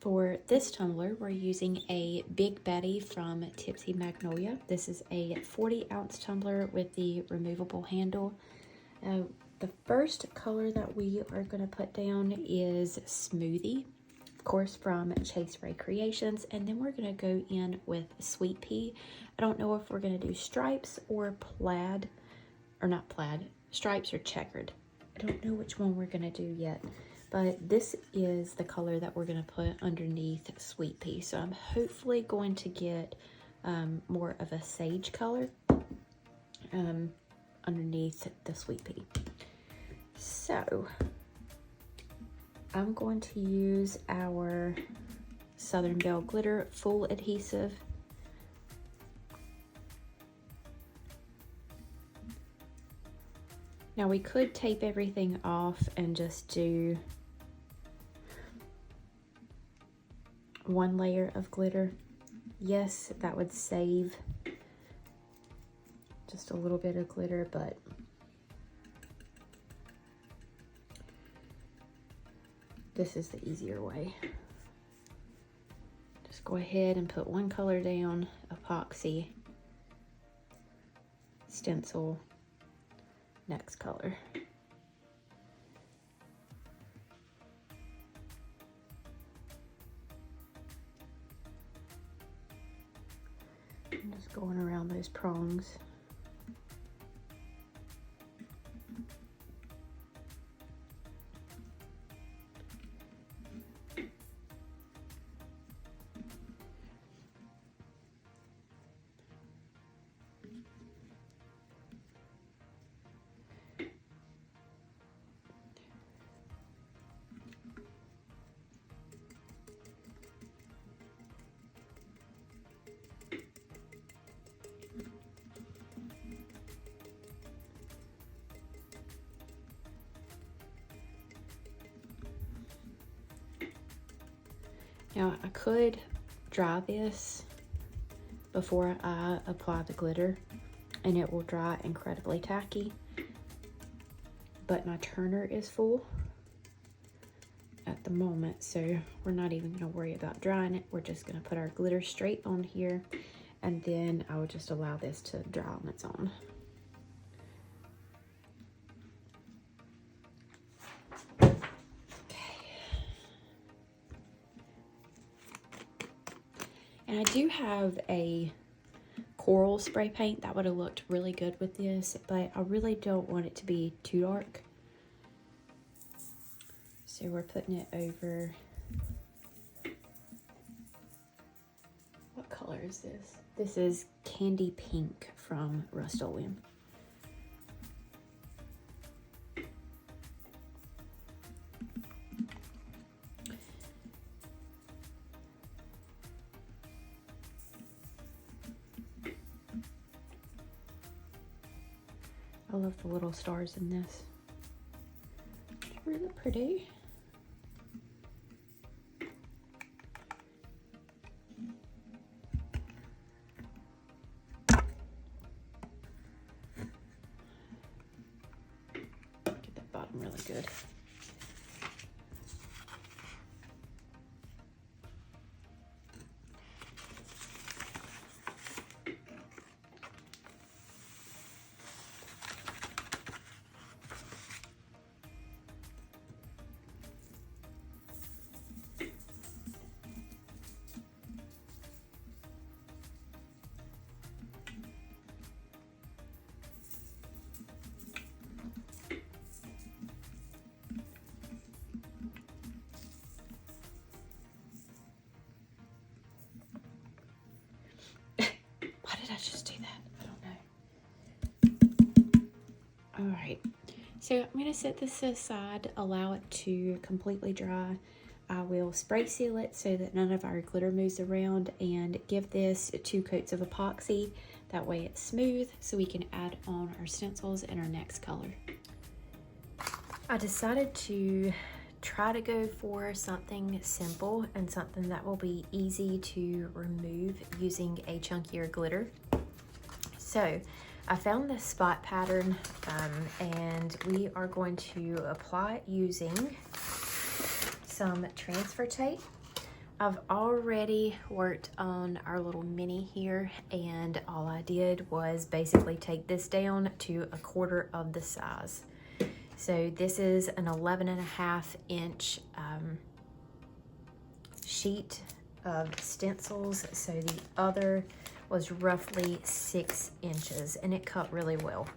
For this tumbler, we're using a Big Betty from TIPSY Magnolia. This is a 40-ounce tumbler with the removable handle. The first color that we are going to put down is Smoothie, of course, from Chase Ray Creations. And then we're going to go in with Sweet Pea. I don't know if we're going to do stripes or plaid, or not plaid, stripes or checkered. I don't know which one we're going to do yet. But this is the color that we're going to put underneath Sweet Pea. So I'm hopefully going to get more of a sage color underneath the Sweet Pea. So I'm going to use our Southern Belle Glitter Full Adhesive. Now we could tape everything off and just do one layer of glitter. Yes, that would save just a little bit of glitter, but this is the easier way. Just go ahead and put one color down, epoxy, stencil, next color. I'm just going around those prongs. Now I could dry this before I apply the glitter and it will dry incredibly tacky, but my turner is full at the moment, so we're not even going to worry about drying it. We're just going to put our glitter straight on here, and then I will just allow this to dry on its own. And I do have a coral spray paint that would have looked really good with this, but I really don't want it to be too dark. So we're putting it over, what color is this? This is Candy Pink from Rust-Oleum. I love the little stars in this. It's really pretty. Get that bottom really good. Just do that. I don't know. All right, so I'm going to set this aside, allow it to completely dry. I will spray seal it so that none of our glitter moves around, and give this 2 coats of epoxy. That way it's smooth, so we can add on our stencils and our next color. I decided to try to go for something simple and something that will be easy to remove using a chunkier glitter. So I found this spot pattern and we are going to apply it using some transfer tape. I've already worked on our little mini here, and all I did was basically take this down to 1/4 of the size. So this is an 11.5 inch sheet of stencils. So the other was roughly 6 inches, and it cut really well.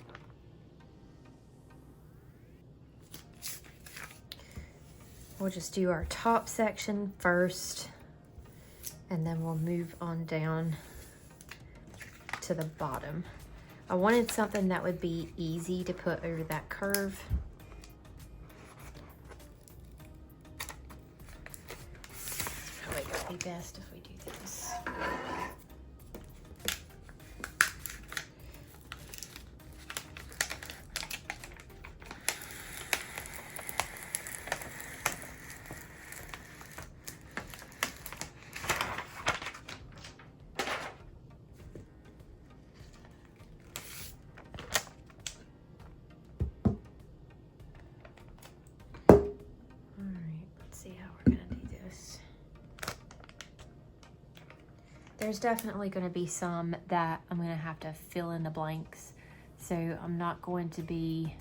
We'll just do our top section first, and then we'll move on down to the bottom. I wanted something that would be easy to put over that curve. It's probably gonna be best if we do this. There's definitely going to be some that I'm going to have to fill in the blanks, so I'm not going to be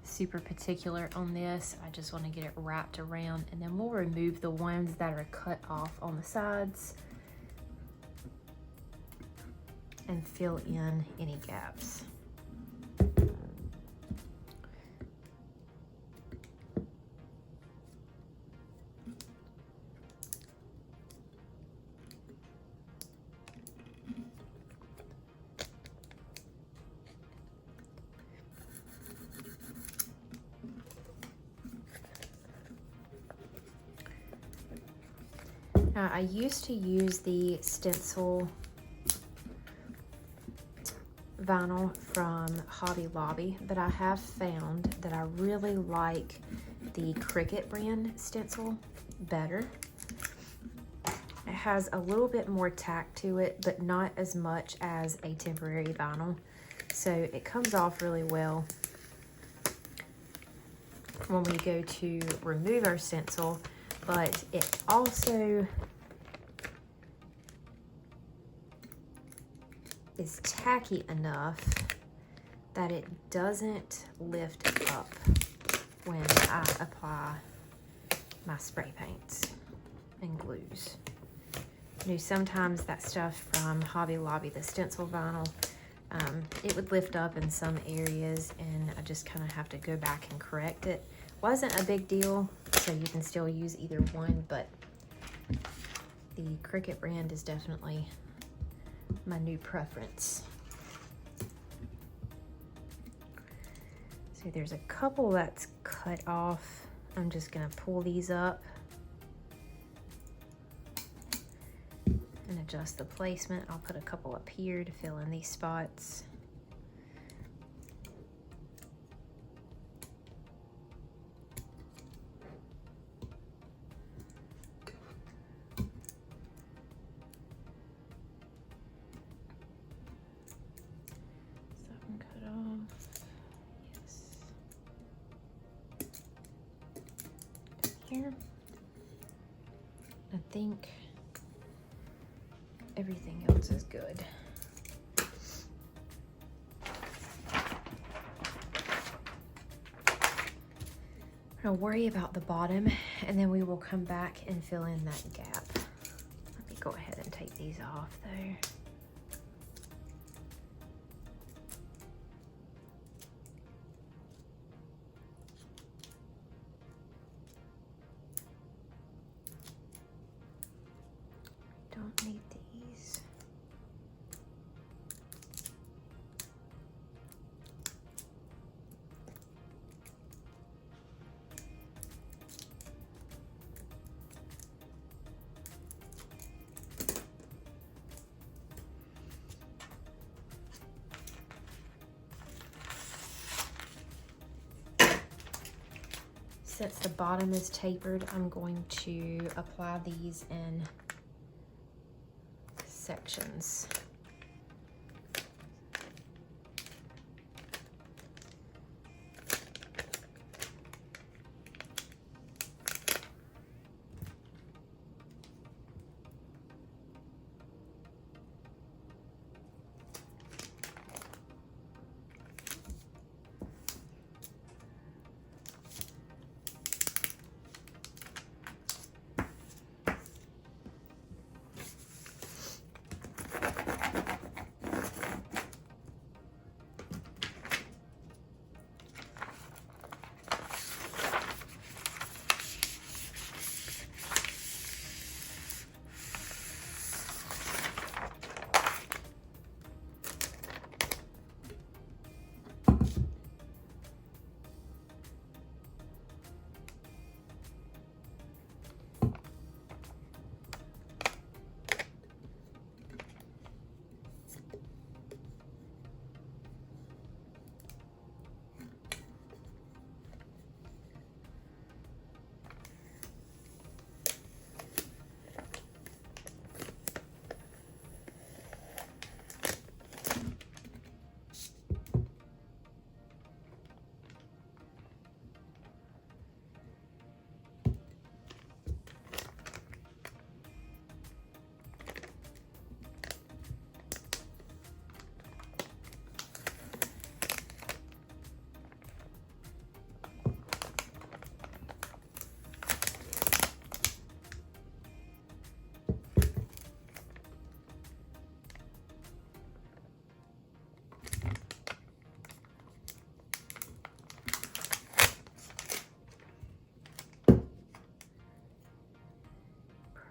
super particular on this. I just want to get it wrapped around, and then we'll remove the ones that are cut off on the sides and fill in any gaps. Now, I used to use the stencil vinyl from Hobby Lobby, but I have found that I really like the Cricut brand stencil better. It has a little bit more tack to it, but not as much as a temporary vinyl. So it comes off really well when we go to remove our stencil, but it also is tacky enough that it doesn't lift up when I apply my spray paints and glues. You know, sometimes that stuff from Hobby Lobby, the stencil vinyl, it would lift up in some areas, and I just kind of have to go back and correct it. Wasn't a big deal, so you can still use either one, but the Cricut brand is definitely my new preference. So there's a couple that's cut off. I'm just gonna pull these up and adjust the placement. I'll put a couple up here to fill in these spots. Here. I think everything else is good. I'll worry about the bottom, and then we will come back and fill in that gap. Let me go ahead and take these off though. Don't need these. Since the bottom is tapered, I'm going to apply these in sections.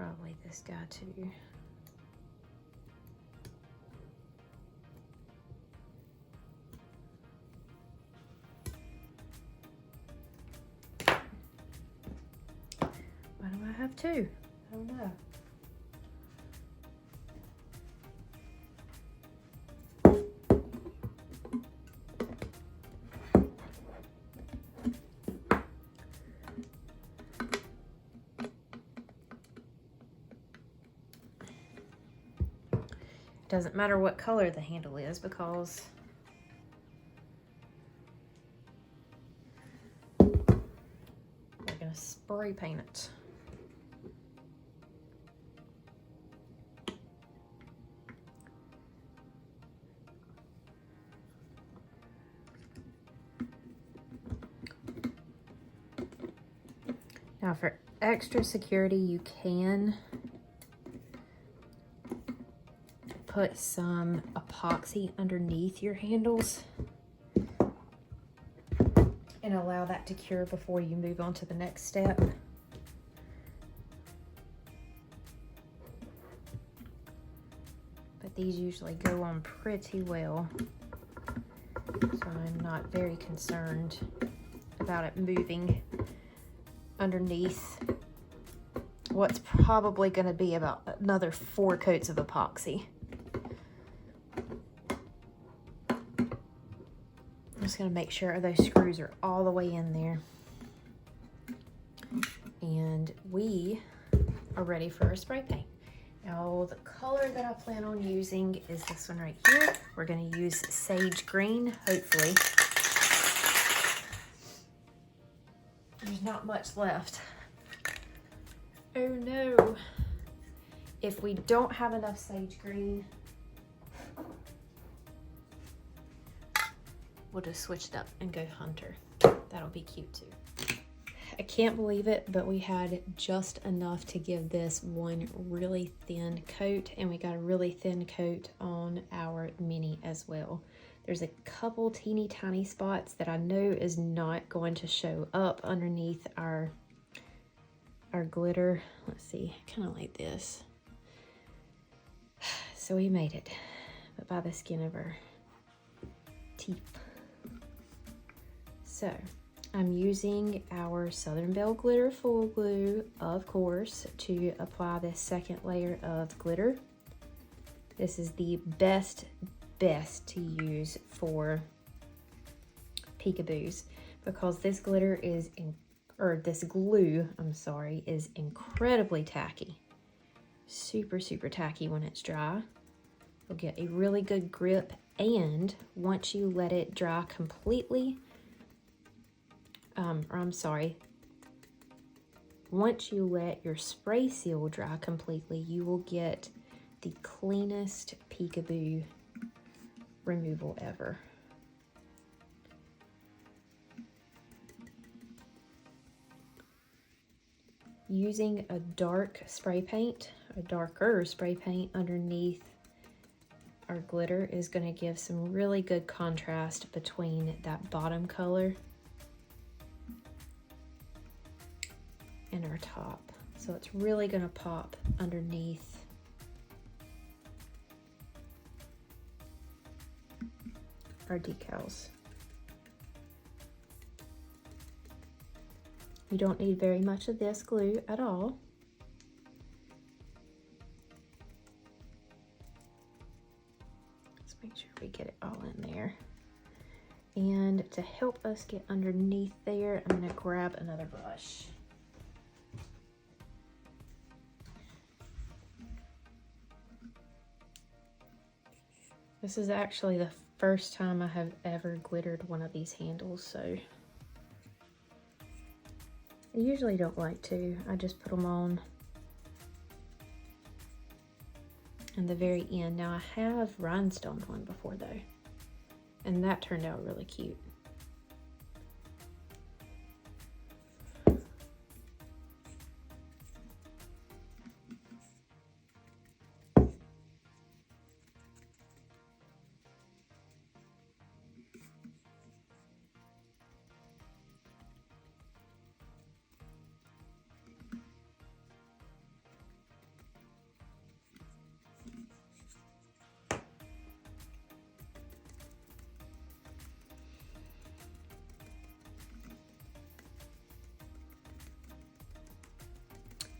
probably this guy too. Why do I have two? I don't know. Doesn't matter what color the handle is because we're gonna spray paint it. Now for extra security, you can put some epoxy underneath your handles and allow that to cure before you move on to the next step. But these usually go on pretty well, so I'm not very concerned about it moving underneath what's probably going to be about another 4 coats of epoxy. I'm just going to make sure those screws are all the way in there. And we are ready for our spray paint. Now the color that I plan on using is this one right here. We're going to use sage green, hopefully. There's not much left. Oh no. If we don't have enough sage green, we'll just switch it up and go hunter. That'll be cute too. I can't believe it, but we had just enough to give this one really thin coat, and we got a really thin coat on our mini as well. There's a couple teeny tiny spots that I know is not going to show up underneath our glitter. Let's see, kind of like this. So we made it, but by the skin of our teeth. So I'm using our Southern Belle Glitter Full Glue, of course, to apply this second layer of glitter. This is the best to use for Peekaboos because this glitter is this glue, I'm sorry, is incredibly tacky. Super tacky when it's dry. You'll get a really good grip, and once you let it dry completely, once you let your spray seal dry completely, you will get the cleanest Peekaboo removal ever. Using a darker spray paint underneath our glitter is going to give some really good contrast between that bottom color and our top. So it's really going to pop underneath our decals. You don't need very much of this glue at all. Let's make sure we get it all in there. And to help us get underneath there, I'm going to grab another brush. This is actually the first time I have ever glittered one of these handles, so I usually don't like to. I just put them on in the very end. Now I have rhinestoned one before though, and that turned out really cute.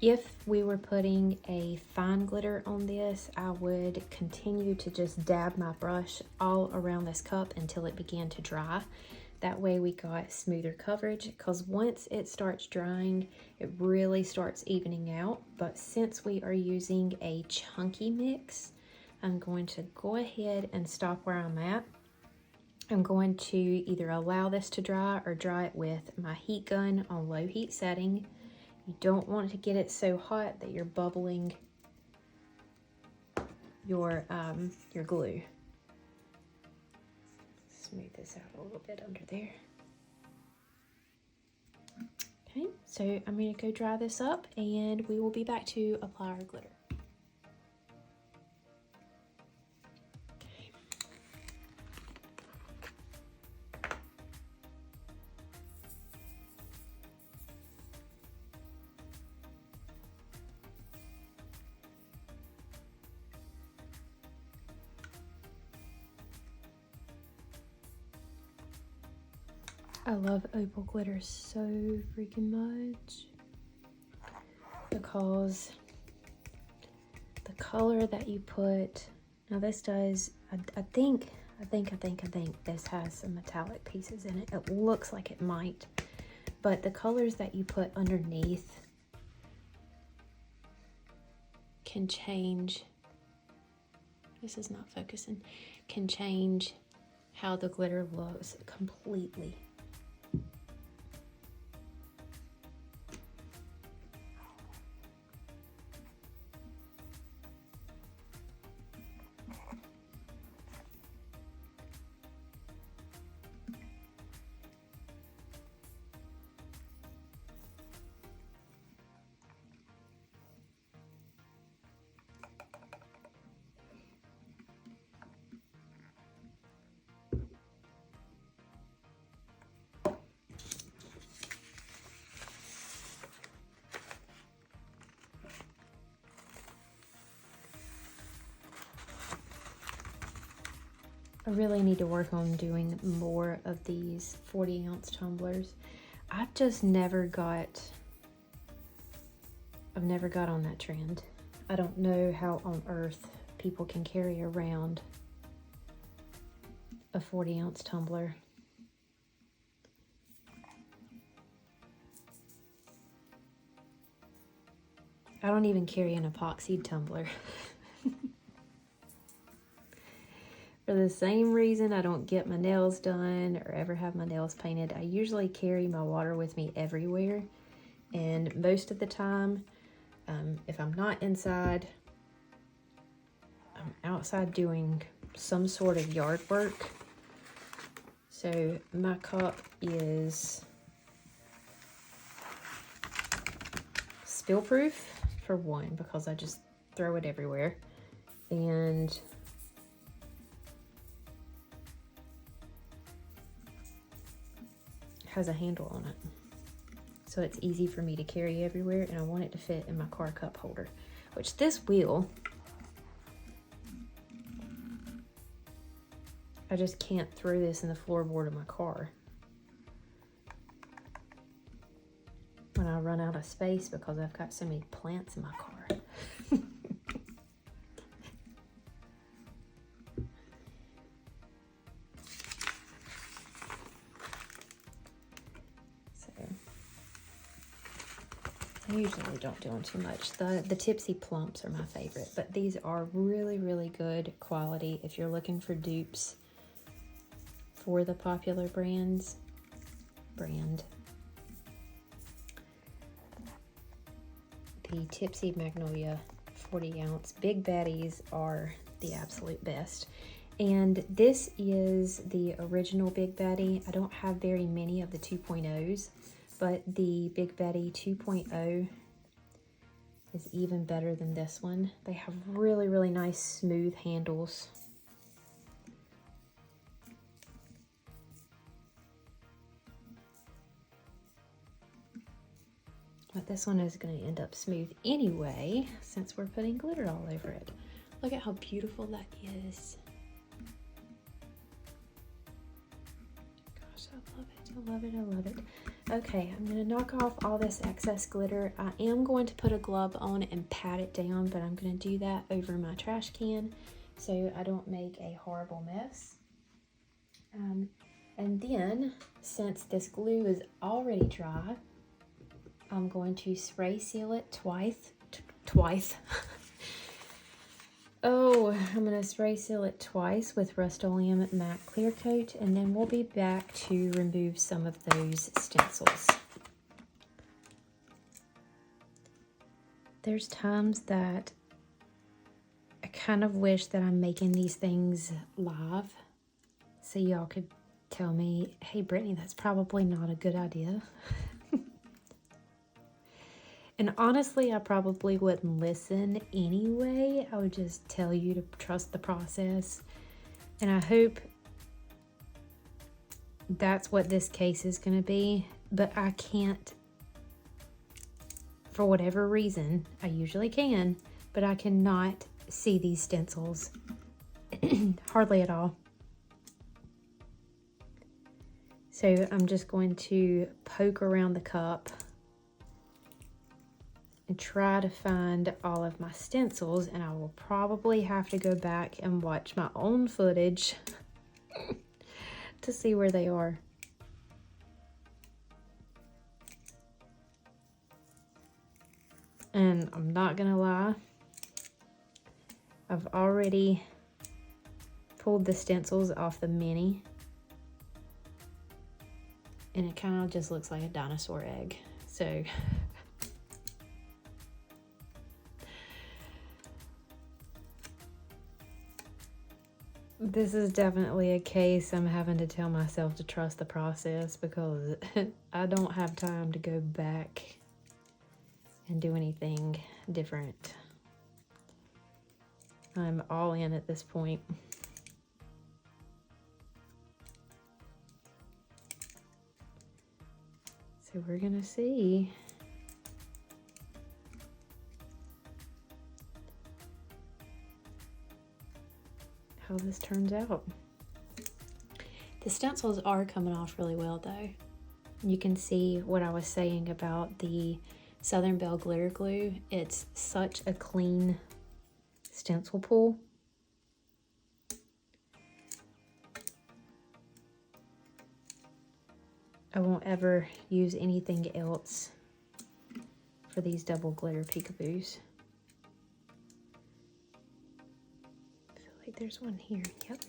If we were putting a fine glitter on this, I would continue to just dab my brush all around this cup until it began to dry. That way we got smoother coverage, because once it starts drying, it really starts evening out. But since we are using a chunky mix, I'm going to go ahead and stop where I'm at. I'm going to either allow this to dry or dry it with my heat gun on low heat setting. You don't want to get it so hot that you're bubbling your glue. Smooth this out a little bit under there. Okay, so I'm going to go dry this up and we will be back to apply our glitter. I love opal glitter so freaking much because the color that you put, now this does, I think this has some metallic pieces in it. It looks like it might, but the colors that you put underneath can change, this is not focusing, can change how the glitter looks completely. I really need to work on doing more of these 40-ounce tumblers. I've just never got on that trend. I don't know how on earth people can carry around a 40-ounce tumbler. I don't even carry an epoxy tumbler. For the same reason I don't get my nails done or ever have my nails painted, I usually carry my water with me everywhere. And most of the time, if I'm not inside, I'm outside doing some sort of yard work. So my cup is spill proof for one, because I just throw it everywhere. And has a handle on it, so it's easy for me to carry everywhere, and I want it to fit in my car cup holder, which this will. I just can't throw this in the floorboard of my car when I run out of space, because I've got so many plants in my car. I usually don't do them too much. The Tipsy plumps are my favorite, but these are really, really good quality if you're looking for dupes for the popular brand. The Tipsy Magnolia 40-ounce Big Baddies are the absolute best. And this is the original Big Baddie. I don't have very many of the 2.0s. But the Big Baddie 2.0 is even better than this one. They have really, really nice smooth handles. But this one is going to end up smooth anyway, since we're putting glitter all over it. Look at how beautiful that is. Gosh, I love it, I love it, I love it. Okay, I'm gonna knock off all this excess glitter. I am going to put a glove on and pat it down, but I'm gonna do that over my trash can so I don't make a horrible mess. And then, since this glue is already dry, I'm going to spray seal it twice. Oh, I'm going to spray seal it twice with Rust-Oleum Matte Clear Coat, and then we'll be back to remove some of those stencils. There's times that I kind of wish that I'm making these things live, so y'all could tell me, hey Brittany, that's probably not a good idea. And honestly, I probably wouldn't listen anyway. I would just tell you to trust the process. And I hope that's what this case is going to be. But I can't, for whatever reason, I usually can, but I cannot see these stencils hardly at all. So I'm just going to poke around the cup and try to find all of my stencils, and I will probably have to go back and watch my own footage to see where they are. And I'm not gonna lie, I've already pulled the stencils off the mini, and it kind of just looks like a dinosaur egg. So this is definitely a case I'm having to tell myself to trust the process, because I don't have time to go back and do anything different. I'm all in at this point. So we're gonna see how this turns out. The stencils are coming off really well though. You can see what I was saying about the Southern Belle glitter glue. It's such a clean stencil pull. I won't ever use anything else for these double glitter peekaboos. I feel like there's one here. Yep.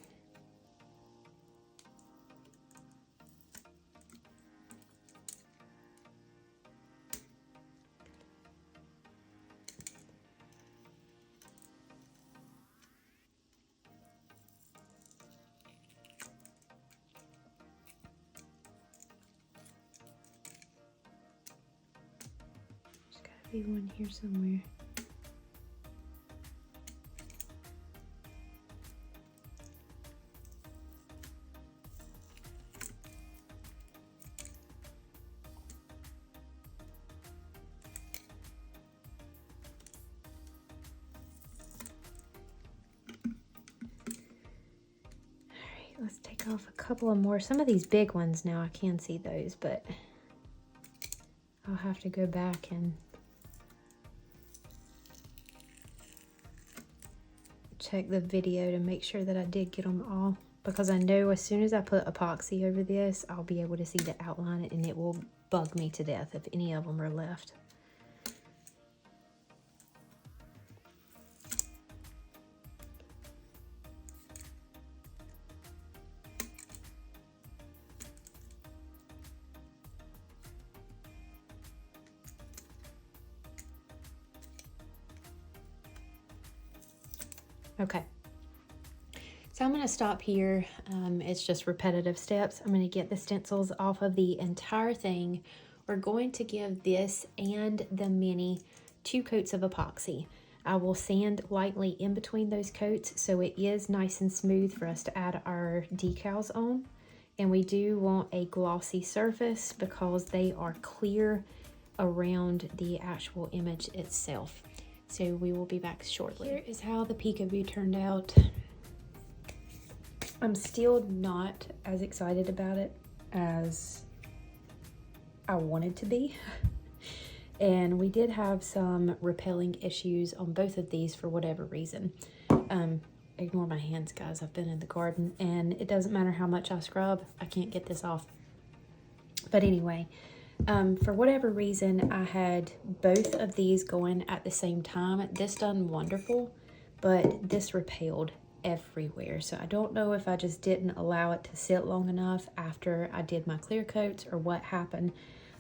Be one here somewhere. Alright, let's take off a couple of more. Some of these big ones now, I can see those, but I'll have to go back and check the video to make sure that I did get them all, because I know as soon as I put epoxy over this, I'll be able to see the outline, and it will bug me to death if any of them are left. Okay, so I'm going to stop here. It's just repetitive steps. I'm going to get the stencils off of the entire thing. We're going to give this and the mini 2 coats of epoxy. I will sand lightly in between those coats so it is nice and smooth for us to add our decals on. And we do want a glossy surface because they are clear around the actual image itself. So we will be back shortly. Here is how the Peekaboo turned out. I'm still not as excited about it as I wanted to be. And we did have some repelling issues on both of these for whatever reason. Ignore my hands, guys. I've been in the garden, and it doesn't matter how much I scrub, I can't get this off. But anyway, for whatever reason, I had both of these going at the same time. This done wonderful, but this repelled everywhere. So I don't know if I just didn't allow it to sit long enough after I did my clear coats or what happened.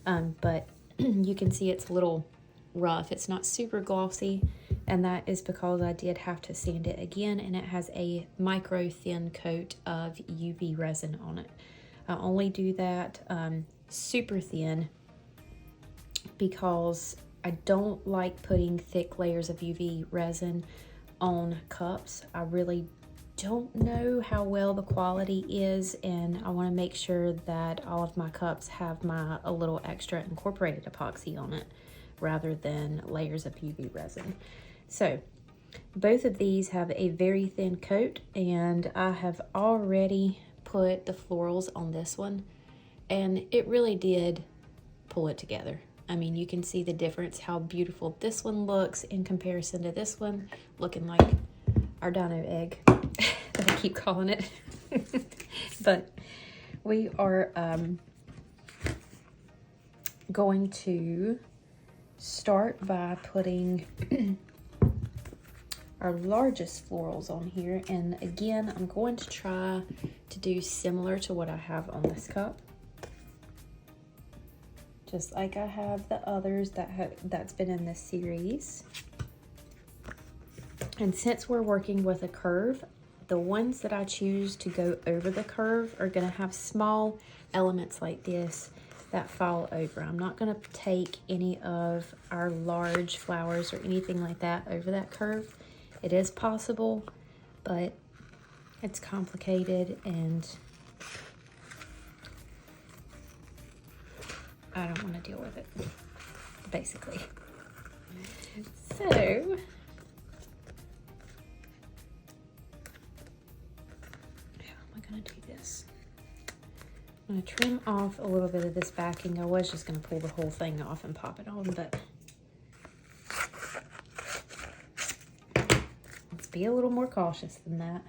But you can see it's a little rough. It's not super glossy, and that is because I did have to sand it again, and it has a micro thin coat of UV resin on it. I only do that super thin because I don't like putting thick layers of UV resin on cups. I really don't know how well the quality is, and I want to make sure that all of my cups have a little extra incorporated epoxy on it rather than layers of UV resin. So both of these have a very thin coat, and I have already put the florals on this one, and it really did pull it together. I mean, you can see the difference, how beautiful this one looks in comparison to this one, looking like our dino egg that I keep calling it. But we are going to start by putting our largest florals on here. And again, I'm going to try to do similar to what I have on this cup. Just like I have the others that's been in this series. And since we're working with a curve, the ones that I choose to go over the curve are going to have small elements like this that fall over. I'm not going to take any of our large flowers or anything like that over that curve. It is possible, but it's complicated, and I don't want to deal with it, basically. So, how am I going to do this? I'm going to trim off a little bit of this backing. I was just going to pull the whole thing off and pop it on, but let's be a little more cautious than that.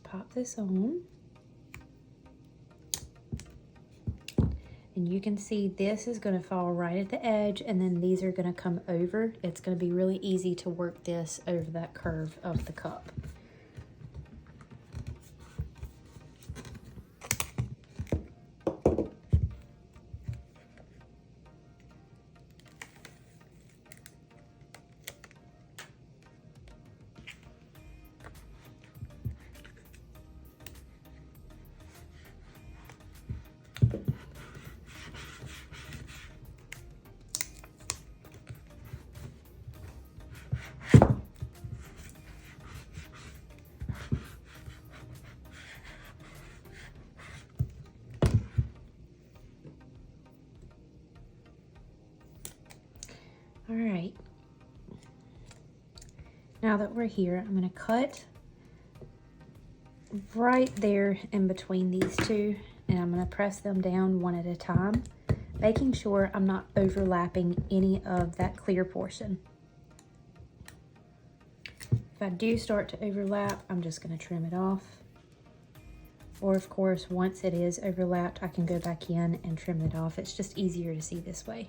Pop this on, and you can see this is going to fall right at the edge, and then these are going to come over. It's going to be really easy to work this over that curve of the cup. All right, now that we're here, I'm going to cut right there in between these two, and I'm going to press them down one at a time, making sure I'm not overlapping any of that clear portion. If I do start to overlap, I'm just going to trim it off. Or of course, once it is overlapped, I can go back in and trim it off. It's just easier to see this way.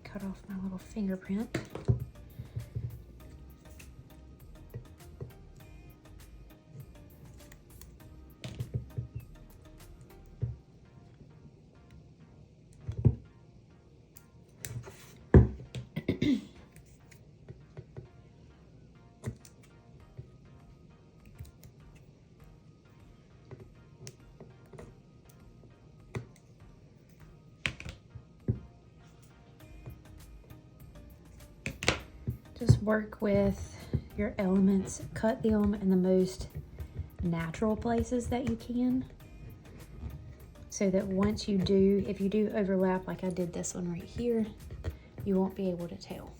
Cut off my little fingerprint. Just work with your elements, cut them in the most natural places that you can, so that once you do, if you do overlap like I did this one right here, you won't be able to tell.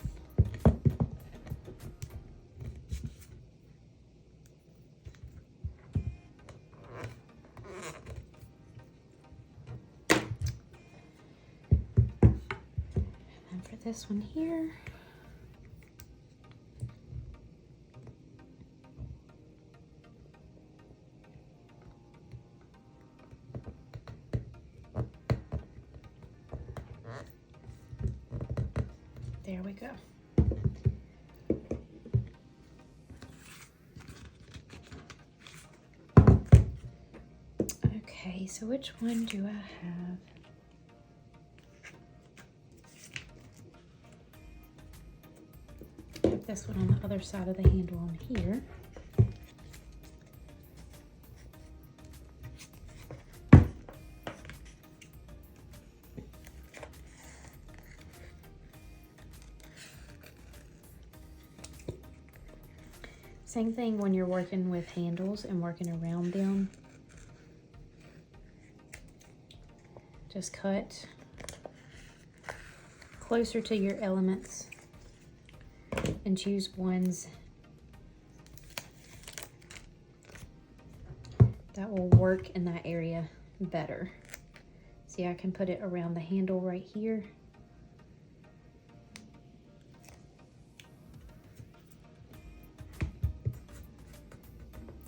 this one here. There we go. Okay, so which one do I have? Put this one on the other side of the handle on here. Same thing when you're working with handles and working around them. Just cut closer to your elements and choose ones that will work in that area better. See, I can put it around the handle right here.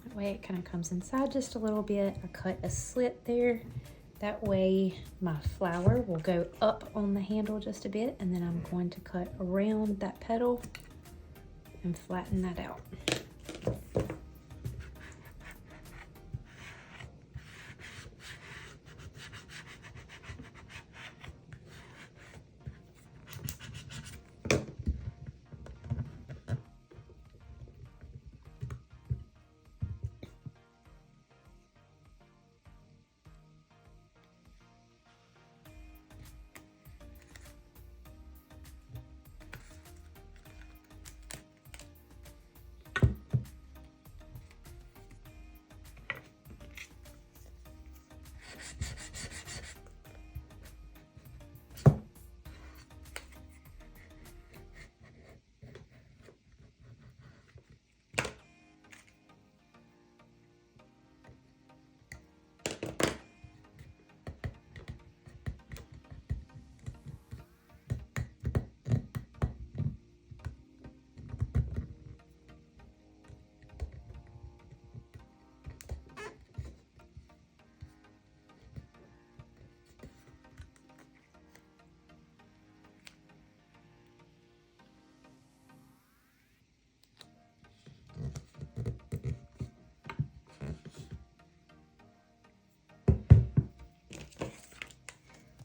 That way it kind of comes inside just a little bit. I cut a slit there. That way my flower will go up on the handle just a bit, and then I'm going to cut around that petal and flatten that out.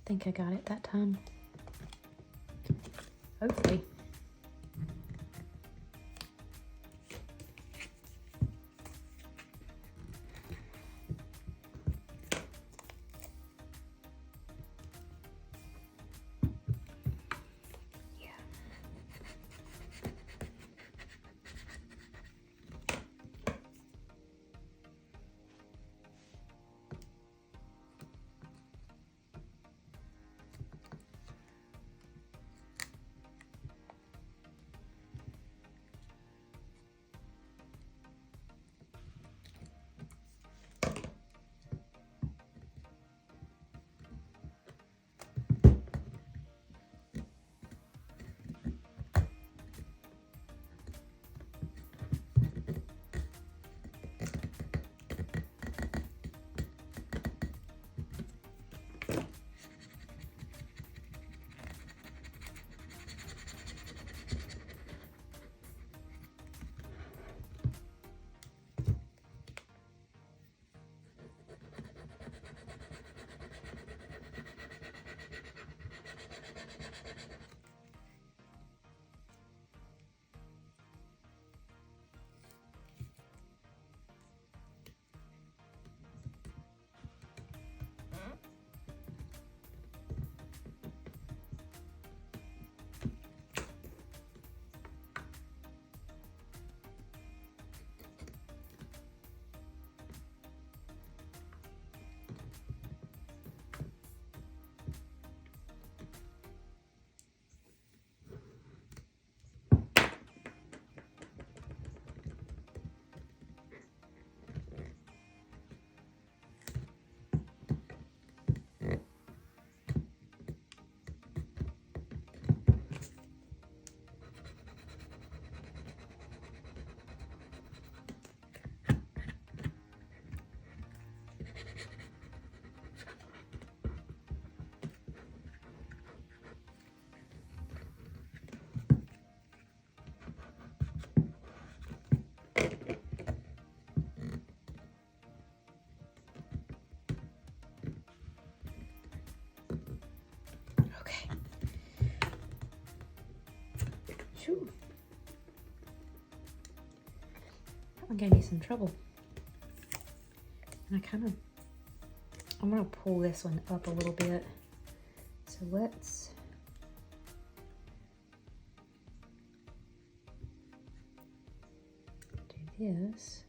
I think I got it that time. Hopefully. Whew. That one gave me some trouble. And I'm gonna pull this one up a little bit. So let's do this.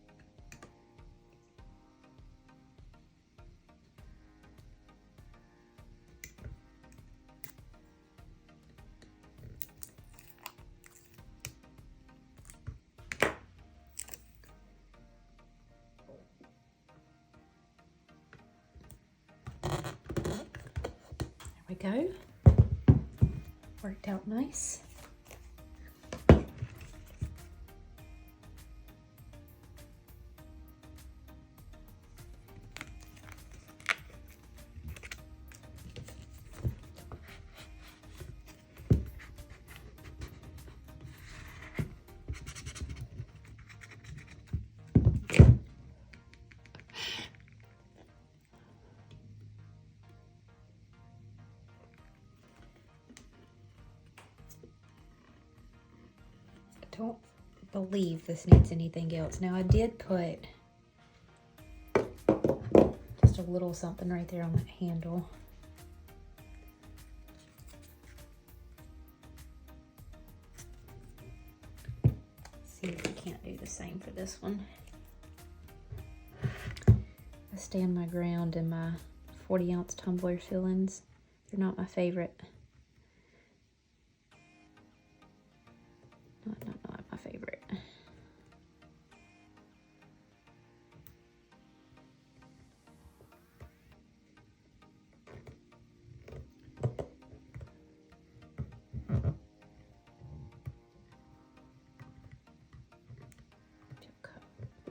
Go. Worked out nice. Don't believe this needs anything else. Now I did put just a little something right there on that handle. See if we can't do the same for this one. I stand my ground in my 40-ounce tumbler fillings. They're not my favorite. Not my favorite.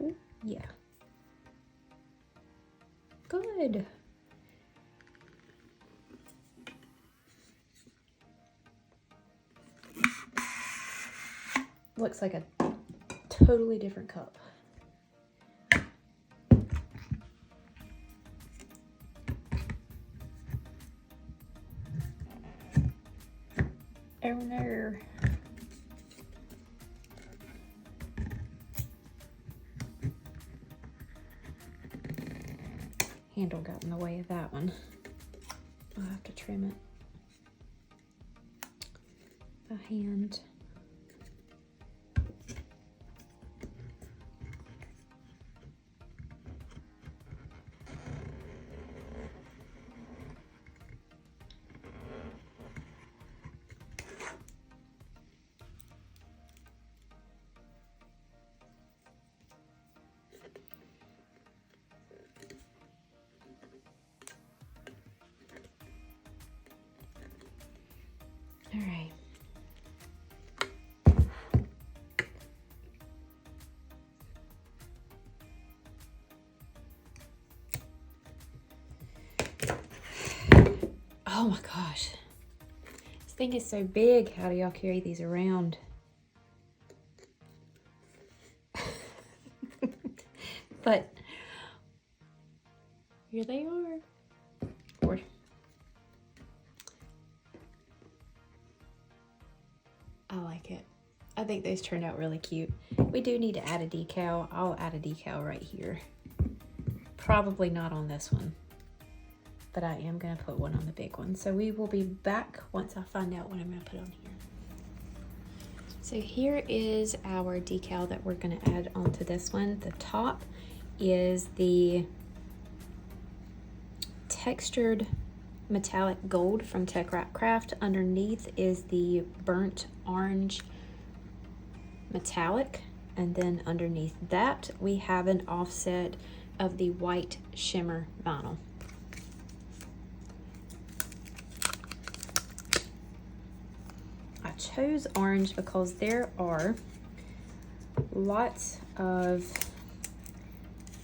Ooh, yeah. Good. Looks like a totally different cup. Oh no. Handle got in the way of that one. I'll have to trim it by hand. All right. Oh my gosh. This thing is so big. How do y'all carry these around? But here they are. Or I like it. I think those turned out really cute. We do need to add a decal. I'll add a decal right here. Probably not on this one, but I am gonna put one on the big one. So we will be back once I find out what I'm gonna put on here. So here is our decal that we're gonna add onto this one. The top is the textured metallic gold from TECKWRAP Craft. Underneath is the burnt orange metallic, and then underneath that we have an offset of the white shimmer vinyl. I chose orange because there are lots of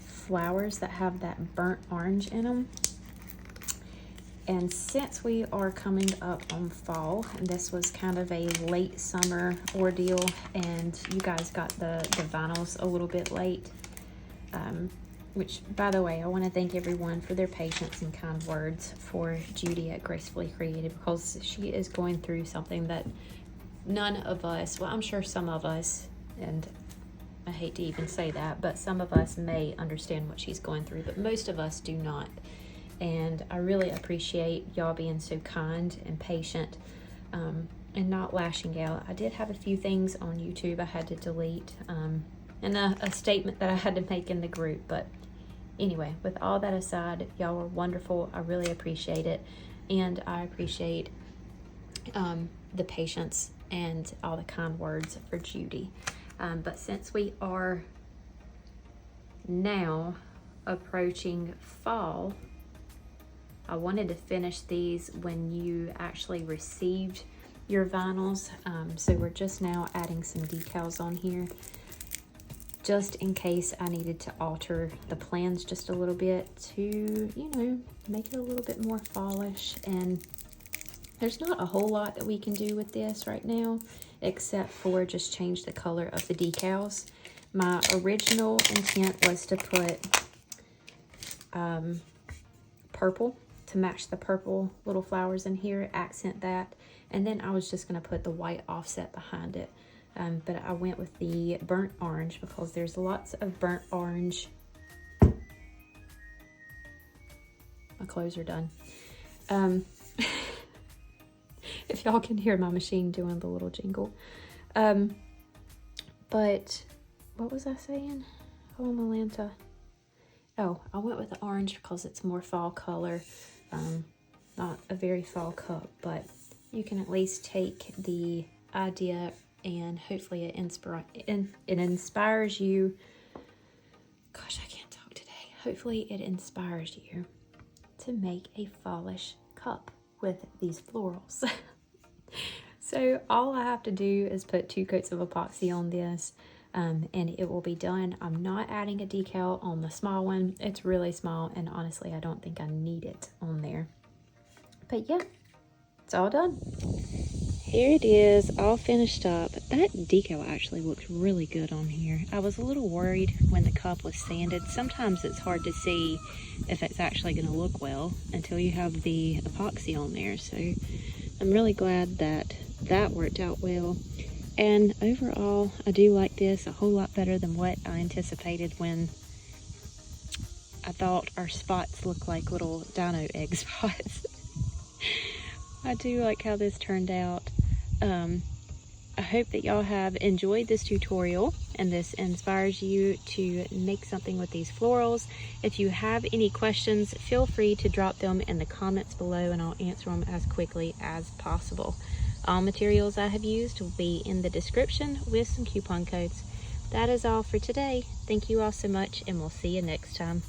flowers that have that burnt orange in them. And since we are coming up on fall, and this was kind of a late summer ordeal, and you guys got the vinyls a little bit late, which, by the way, I want to thank everyone for their patience and kind words for Judy at Gracefully Created, because she is going through something that none of us, well, I'm sure some of us, and I hate to even say that, but some of us may understand what she's going through, but most of us do not. And I really appreciate y'all being so kind and patient, and not lashing out. I did have a few things on YouTube I had to delete, and a statement that I had to make in the group. But anyway, with all that aside, y'all were wonderful. I really appreciate it. And I appreciate the patience and all the kind words for Judy. But since we are now approaching fall, I wanted to finish these when you actually received your vinyls. So we're just now adding some decals on here, just in case I needed to alter the plans just a little bit to, you know, make it a little bit more fallish. And there's not a whole lot that we can do with this right now, except for just change the color of the decals. My original intent was to put purple to match the purple little flowers in here, accent that, and then I was just going to put the white offset behind it. But I went with the burnt orange because there's lots of burnt orange. My clothes are done. If y'all can hear my machine doing the little jingle. But what was I saying? Oh, Malanta. Oh, I went with the orange because it's more fall color. Not a very fall cup, but you can at least take the idea and hopefully it inspires you. Gosh, I can't talk today. Hopefully it inspires you to make a fallish cup with these florals. So all I have to do is put 2 coats of epoxy on this, and it will be done. I'm not adding a decal on the small one. It's really small, and honestly, I don't think I need it on there. But yeah, it's all done. Here it is, all finished up. That decal actually looks really good on here. I was a little worried when the cup was sanded. Sometimes it's hard to see if it's actually going to look well until you have the epoxy on there. So I'm really glad that that worked out well. And overall, I do like this a whole lot better than what I anticipated when I thought our spots looked like little dino egg spots. I do like how this turned out. I hope that y'all have enjoyed this tutorial and this inspires you to make something with these florals. If you have any questions, feel free to drop them in the comments below and I'll answer them as quickly as possible. All materials I have used will be in the description with some coupon codes. That is all for today. Thank you all so much and we'll see you next time.